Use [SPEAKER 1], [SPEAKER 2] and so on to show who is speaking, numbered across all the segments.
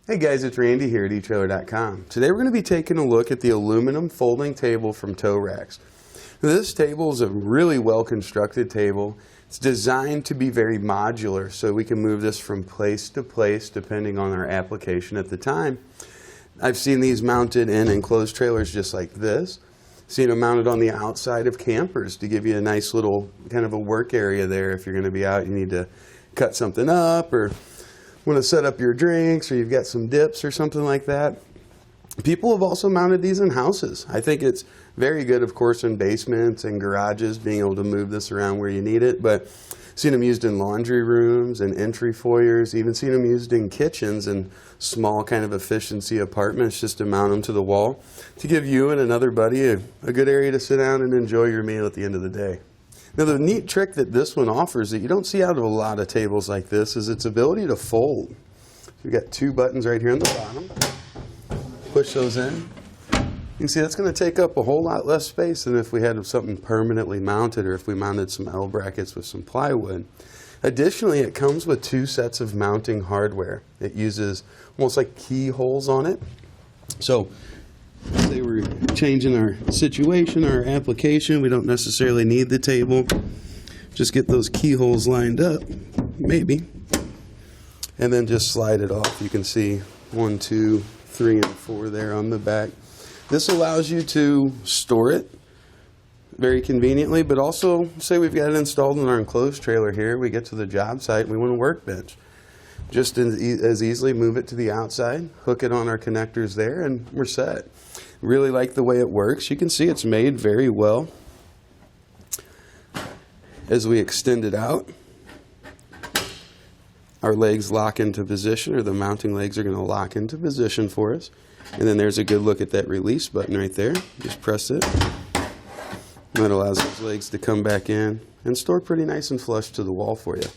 [SPEAKER 1] Hey guys, it's Randy here at etrailer.com. Today we're going to be taking a look at the aluminum folding table from Tow-Rax. This table is a really well constructed table. It's designed to be very modular, so we can move this from place to place depending on our application at the time. I've seen these mounted in enclosed trailers just like this. Seen them mounted on the outside of campers to give you a nice little kind of a work area there if you're going to be out, you need to cut something up or want to set up your drinks, or you've got some dips or something like that. People have also mounted these in houses. I think it's very good, of course, in basements and garages, being able to move this around where you need it, but seen them used in laundry rooms and entry foyers, even seen them used in kitchens and small kind of efficiency apartments, just to mount them to the wall to give you and another buddy a good area to sit down and enjoy your meal at the end of the day. Now, the neat trick that this one offers that you don't see out of a lot of tables like this is its ability to fold. We've got two buttons right here on the bottom. Push those in. You can see that's going to take up a whole lot less space than if we had something permanently mounted or if we mounted some L brackets with some plywood. Additionally, it comes with two sets of mounting hardware. It uses almost like keyholes on it. So say we're changing our situation, our application, we don't necessarily need the table. Just get those keyholes lined up, maybe, and then just slide it off. You can see 1, 2, 3, and 4 there on the back. This allows you to store it very conveniently, but also say we've got it installed in our enclosed trailer here, we get to the job site and we want a workbench. Just as easily move it to the outside, hook it on our connectors there, and we're set. Really like the way it works. You can see it's made very well. As we extend it out, our legs lock into position, or the mounting legs are going to lock into position for us. And then there's a good look at that release button right there. Just press it. That allows those legs to come back in and store pretty nice and flush to the wall for you.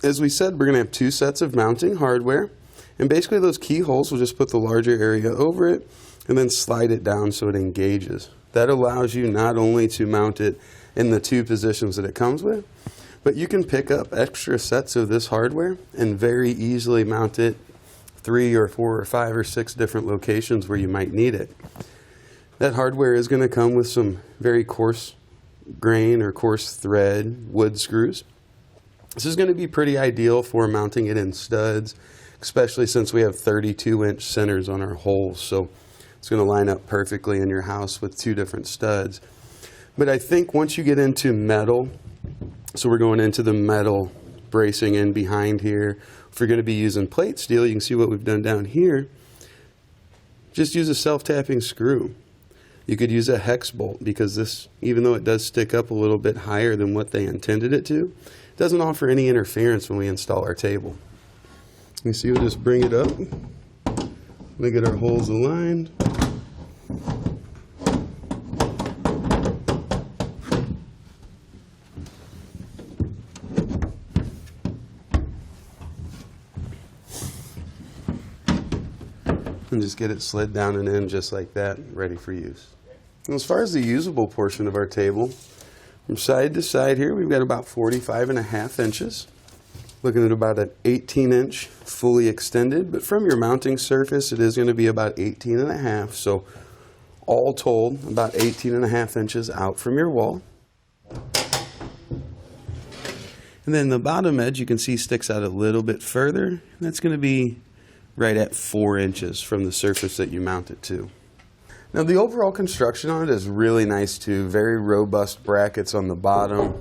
[SPEAKER 1] As we said, we're going to have two sets of mounting hardware, and basically those keyholes will just put the larger area over it and then slide it down so it engages. That allows you not only to mount it in the two positions that it comes with, but you can pick up extra sets of this hardware and very easily mount it 3 or 4 or 5 or 6 different locations where you might need it. That hardware is going to come with some very coarse grain or coarse thread wood screws. This is going to be pretty ideal for mounting it in studs, especially since we have 32-inch centers on our holes, so it's going to line up perfectly in your house with 2 different studs. But I think once you get into metal, so we're going into the metal bracing in behind here. If you're going to be using plate steel, you can see what we've done down here. Just use a self-tapping screw. You could use a hex bolt, because this, even though it does stick up a little bit higher than what they intended it to, it doesn't offer any interference when we install our table. You see, we'll just bring it up. We get our holes aligned. And just get it slid down and in just like that, ready for use. And as far as the usable portion of our table, from side to side here, we've got about 45.5 inches. Looking at about an 18-inch fully extended, but from your mounting surface, it is going to be about 18.5. So all told, about 18.5 inches out from your wall. And then the bottom edge, you can see, sticks out a little bit further. And that's going to be right at 4 inches from the surface that you mount it to. Now, the overall construction on it is really nice too. Very robust brackets on the bottom.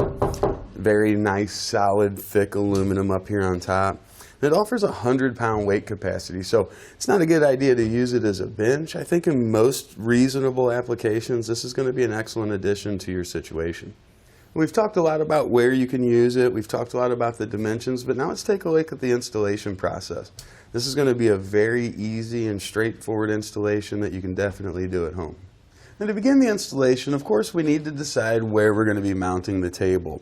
[SPEAKER 1] Very nice, solid, thick aluminum up here on top. And it offers a 100-pound weight capacity, so it's not a good idea to use it as a bench. I think in most reasonable applications, this is going to be an excellent addition to your situation. We've talked a lot about where you can use it. We've talked a lot about the dimensions, but now let's take a look at the installation process. This is going to be a very easy and straightforward installation that you can definitely do at home. Now, to begin the installation, of course, we need to decide where we're going to be mounting the table.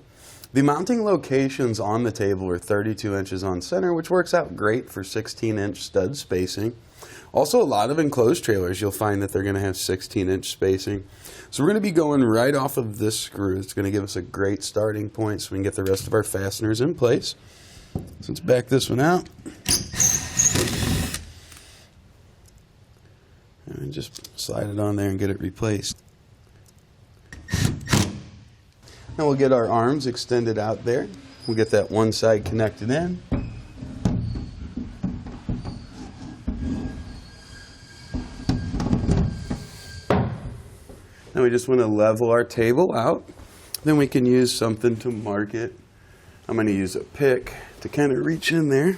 [SPEAKER 1] The mounting locations on the table are 32 inches on center, which works out great for 16-inch stud spacing. Also, a lot of enclosed trailers, you'll find that they're going to have 16-inch spacing. So we're going to be going right off of this screw. It's going to give us a great starting point so we can get the rest of our fasteners in place. So let's back this one out. just slide it on there and get it replaced. Now we'll get our arms extended out there. We'll get that one side connected in. Now we just want to level our table out. Then we can use something to mark it. I'm going to use a pick to kind of reach in there.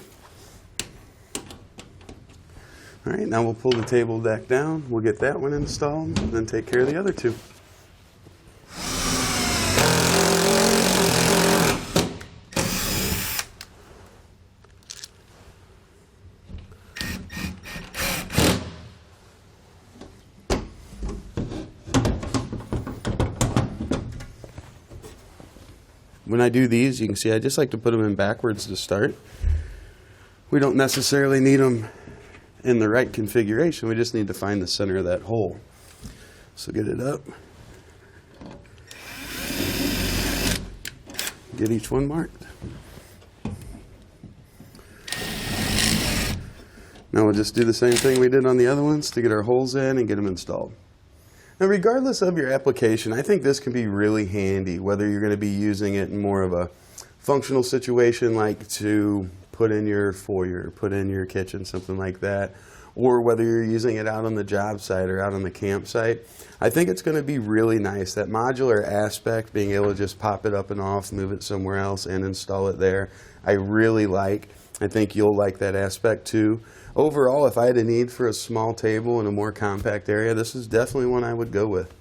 [SPEAKER 1] All right, now we'll pull the table deck down. We'll get that one installed, and then take care of the other two. When I do these, you can see I just like to put them in backwards to start. We don't necessarily need them in the right configuration. We just need to find the center of that hole. So get it up. Get each one marked. Now we'll just do the same thing we did on the other ones to get our holes in and get them installed. Now, regardless of your application, I think this can be really handy, whether you're going to be using it in more of a functional situation like to put in your foyer, put in your kitchen, something like that, or whether you're using it out on the job site or out on the campsite. I think it's going to be really nice. That modular aspect, being able to just pop it up and off, move it somewhere else and install it there, I really like. I think you'll like that aspect too. Overall, if I had a need for a small table in a more compact area, this is definitely one I would go with.